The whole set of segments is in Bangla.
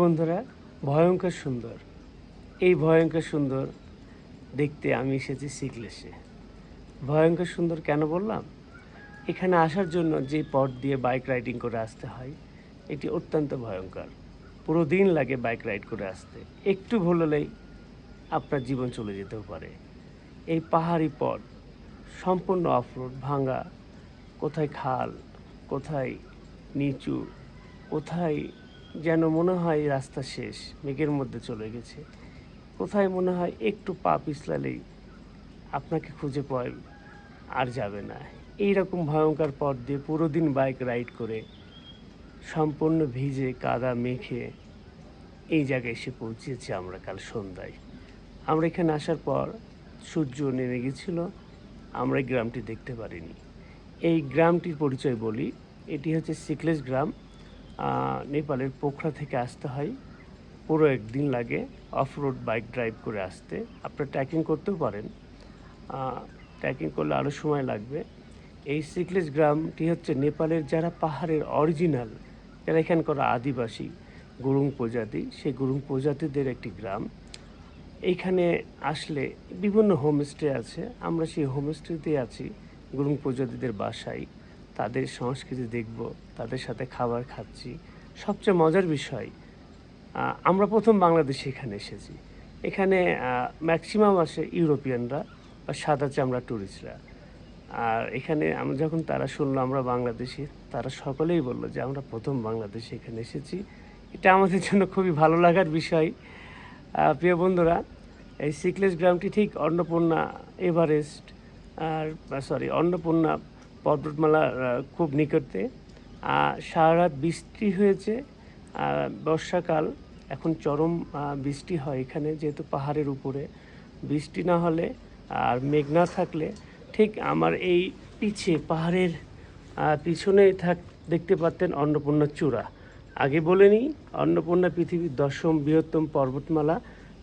বন্ধুরা, ভয়ঙ্কর সুন্দর, এই ভয়ঙ্কর সুন্দর দেখতে আমি এসেছি সিকলেসে। ভয়ঙ্কর সুন্দর কেন বললাম? এখানে আসার জন্য যে পথ দিয়ে বাইক রাইডিং করে আসতে হয়, এটি অত্যন্ত ভয়ঙ্কর। পুরো দিন লাগে বাইক রাইড করে আসতে। একটু ভুল হলেই আপনার জীবন চলে যেতেও পারে। এই পাহাড়ি পথ সম্পূর্ণ অফরোড, ভাঙা, কোথায় খাল, কোথায় নিচু, কোথায় যেন মনে হয় রাস্তা শেষ, মেঘের মধ্যে চলে গেছে। কোথায় মনে হয় একটু পা পিছলালেই আপনাকে খুঁজে পায় আর যাবে না। এইরকম ভয়ঙ্কর পথ দিয়ে পুরো দিন বাইক রাইড করে সম্পূর্ণ ভিজে কাদা মেখে এই জায়গায় এসে পৌঁছেছি আমরা কাল সন্ধ্যায়। আমরা এখানে আসার পর সূর্য নেমে গেছিল, আমরা এই গ্রামটি দেখতে পারিনি। এই গ্রামটির পরিচয় বলি, এটি হচ্ছে সিকলেস গ্রাম। নেপালের পোখরা থেকে আসতে হয়, পুরো একদিন লাগে অফ রোড বাইক ড্রাইভ করে আসতে। আপনারা ট্রেকিং করতেও পারেন, ট্রেকিং করলে আরও সময় লাগবে। এই সিকলেস গ্রামটি হচ্ছে নেপালের যারা পাহাড়ের অরিজিনাল, যারা এখানকার আদিবাসী গুরুং প্রজাতি, সেই গুরুং প্রজাতিদের একটি গ্রাম। এইখানে আসলে বিভিন্ন হোমস্টে আছে, আমরা সেই হোমস্টেতে আছি গুরুং প্রজাতিদের বাসায়। তাদের সংস্কৃতি দেখব, তাদের সাথে খাবার খাচ্ছি। সবচেয়ে মজার বিষয়, আমরা প্রথম বাংলাদেশে এখানে এসেছি। এখানে ম্যাক্সিমাম আসে ইউরোপিয়ানরা বা সাদা চামড়া ট্যুরিস্টরা। আর এখানে আমরা যখন তারা শুনলো আমরা বাংলাদেশি, তারা সকলেই বললো যে আমরা প্রথম বাংলাদেশে এখানে এসেছি। এটা আমাদের জন্য খুবই ভালো লাগার বিষয়। প্রিয় বন্ধুরা, এই সিকলেস গ্রামটি ঠিক অন্নপূর্ণা এভারেস্ট অন্নপূর্ণা পর্বতমালার খুব নিকটে। সারা রাত বৃষ্টি হয়েছে, বর্ষাকাল, এখন চরম বৃষ্টি হয় এখানে, যেহেতু পাহাড়ের উপরে। বৃষ্টি না হলে আর মেঘ না থাকলে ঠিক আমার এই পাহাড়ের পিছনে দেখতে পারতেন অন্নপূর্ণা চূড়া। আগে বলে নিই, অন্নপূর্ণা পৃথিবীর 10ম বৃহত্তম পর্বতমালা,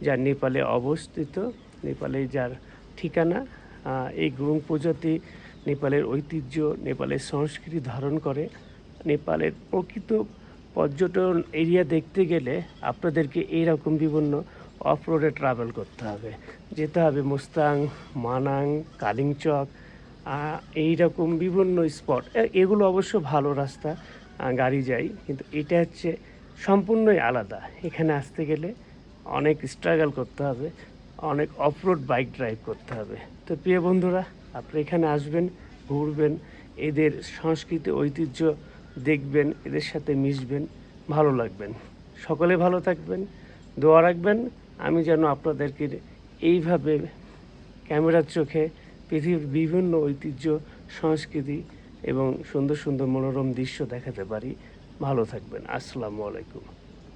যা নেপালে অবস্থিত, নেপালে যার ঠিকানা। এই গুরুং প্রজাতি নেপালের ঐতিহ্য, নেপালের সংস্কৃতি ধারণ করে। নেপালের প্রকৃত পর্যটন এরিয়া দেখতে গেলে আপনাদেরকে এইরকম বিভিন্ন অফ রোডে ট্রাভেল করতে হবে, যেতে হবে মুস্তাং, মানাং, কালিংচক, এইরকম বিভিন্ন স্পট। এগুলো অবশ্য ভালো রাস্তা, গাড়ি যায়, কিন্তু এটা হচ্ছে সম্পূর্ণই আলাদা। এখানে আসতে গেলে অনেক স্ট্রাগল করতে হবে, অনেক অফ রোড বাইক ড্রাইভ করতে হবে। তো প্রিয় বন্ধুরা, আপনি এখানে আসবেন, ঘুরবেন, এদের সংস্কৃতি ঐতিহ্য দেখবেন, এদের সাথে মিশবেন, ভালো লাগবেন। সকলে ভালো থাকবেন, দোয়া রাখবেন আমি যেন আপনাদেরকে এইভাবে ক্যামেরার চোখে পৃথিবীর বিভিন্ন ঐতিহ্য, সংস্কৃতি এবং সুন্দর সুন্দর মনোরম দৃশ্য দেখাতে পারি। ভালো থাকবেন। আসসালামু আলাইকুম।